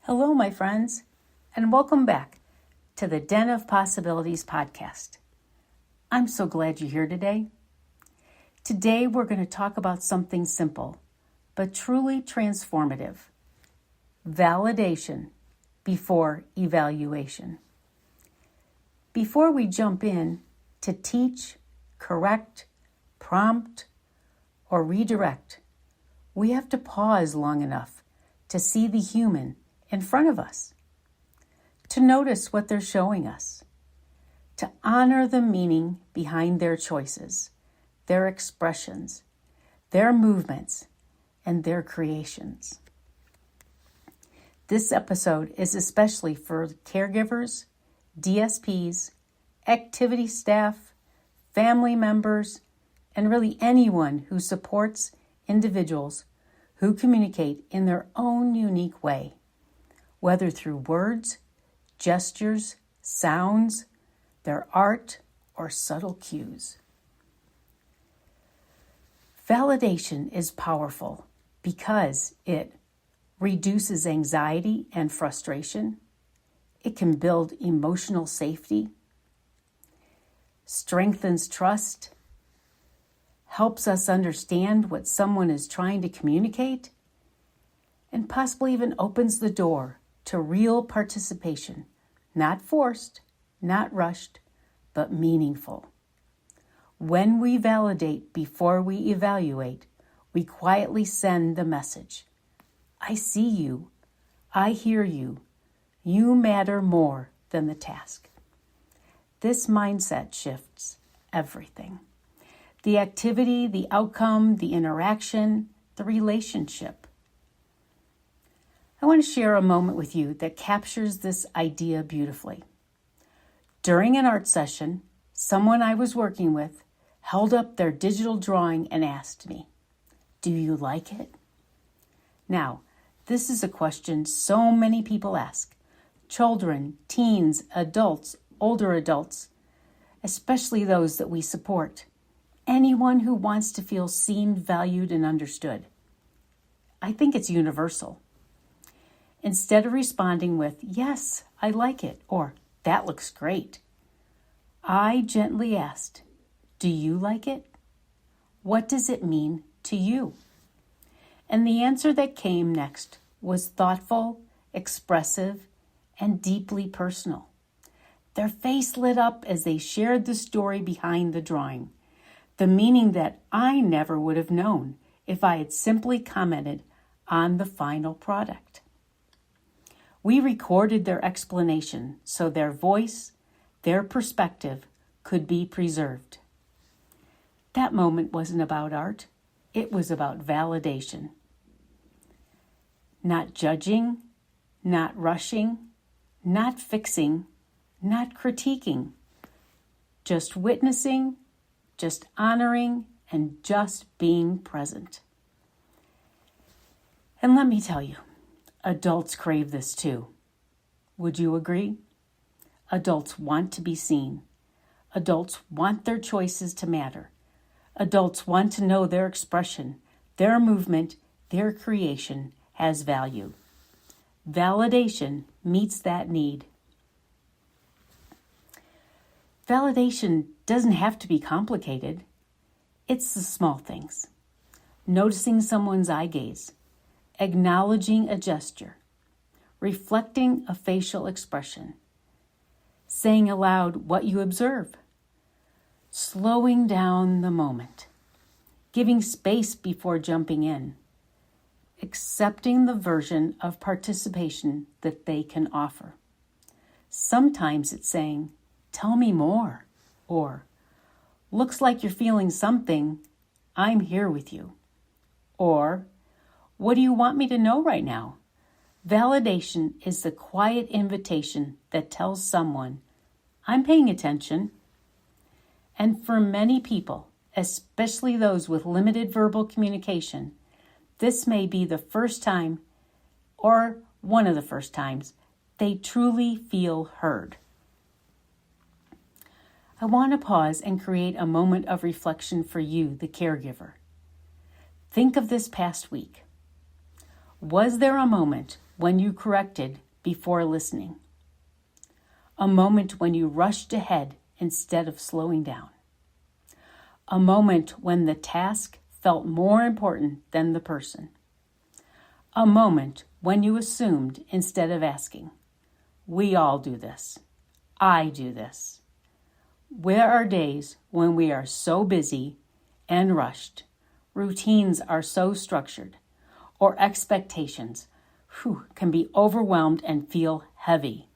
Hello, my friends, and welcome back to the Den of Possibilities podcast. I'm so glad you're here today. Today, we're going to talk about something simple, but truly transformative. Validation before evaluation. Before we jump in to teach, correct, prompt, or redirect, we have to pause long enough to see the human in front of us, to notice what they're showing us, to honor the meaning behind their choices, their expressions, their movements, and their creations. This episode is especially for caregivers, DSPs, activity staff, family members, and really anyone who supports individuals who communicate in their own unique way, whether through words, gestures, sounds, their art, or subtle cues. Validation is powerful because it reduces anxiety and frustration. It can build emotional safety, strengthens trust, helps us understand what someone is trying to communicate, and possibly even opens the door to real participation, not forced, not rushed, but meaningful. When we validate before we evaluate, we quietly send the message, I see you, I hear you, you matter more than the task. This mindset shifts everything. The activity, the outcome, the interaction, the relationship. I want to share a moment with you that captures this idea beautifully. During an art session, someone I was working with held up their digital drawing and asked me, "Do you like it?" Now, this is a question so many people ask. Children, teens, adults, older adults, especially those that we support. Anyone who wants to feel seen, valued, and understood. I think it's universal. Instead of responding with, "Yes, I like it," or "That looks great," I gently asked, "Do you like it? What does it mean to you?" And the answer that came next was thoughtful, expressive, and deeply personal. Their face lit up as they shared the story behind the drawing, the meaning that I never would have known if I had simply commented on the final product. We recorded their explanation so their voice, their perspective could be preserved. That moment wasn't about art. It was about validation. Not judging, not rushing, not fixing, not critiquing. Just witnessing, just honoring, and just being present. And let me tell you, adults crave this too. Would you agree? Adults want to be seen. Adults want their choices to matter. Adults want to know their expression, their movement, their creation has value. Validation meets that need. Validation doesn't have to be complicated. It's the small things. Noticing someone's eye gaze, acknowledging a gesture, reflecting a facial expression, saying aloud what you observe, slowing down the moment, giving space before jumping in, accepting the version of participation that they can offer. Sometimes it's saying, "Tell me more," or "Looks like you're feeling something. I'm here with you." Or, "What do you want me to know right now?" Validation is the quiet invitation that tells someone, "I'm paying attention." And for many people, especially those with limited verbal communication, this may be the first time, or one of the first times, they truly feel heard. I want to pause and create a moment of reflection for you, the caregiver. Think of this past week. Was there a moment when you corrected before listening. A moment when you rushed ahead instead of slowing down. A moment when the task felt more important than the person. A moment when you assumed instead of asking. We all do this. I do this. There are days when we are so busy and rushed, routines are so structured, or expectations can be overwhelmed and feel heavy.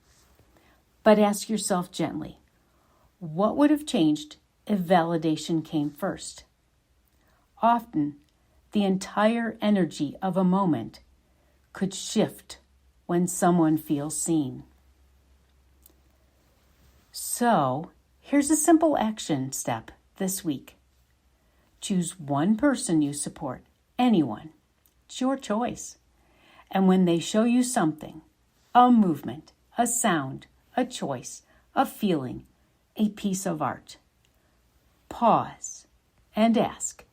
But ask yourself gently, what would have changed if validation came first? Often, the entire energy of a moment could shift when someone feels seen. So, here's a simple action step this week. Choose one person you support, anyone. It's your choice. And when they show you something, a movement, a sound, a choice, a feeling, a piece of art, pause and ask,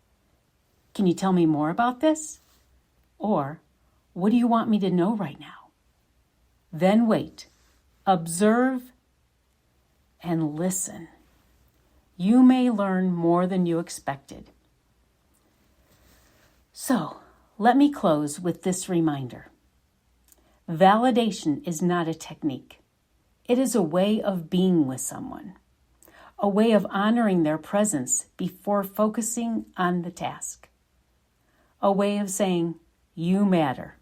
can you tell me more about this? Or, what do you want me to know right now? Then wait, observe, and listen. You may learn more than you expected. So, let me close with this reminder. Validation is not a technique. It is a way of being with someone, a way of honoring their presence before focusing on the task, a way of saying, you matter.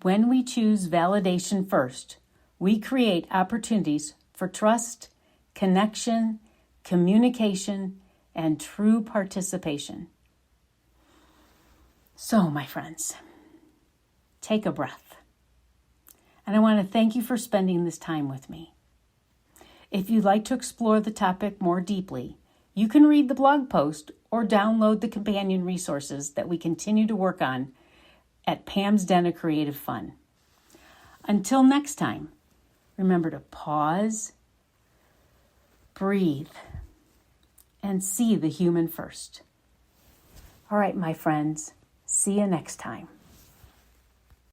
When we choose validation first, we create opportunities for trust, connection, communication, and true participation. So, my friends, take a breath. And I want to thank you for spending this time with me. If you'd like to explore the topic more deeply, you can read the blog post or download the companion resources that we continue to work on at Pam's Den of Creative Fun. Until next time, remember to pause, breathe, and see the human first. All right, my friends, see you next time.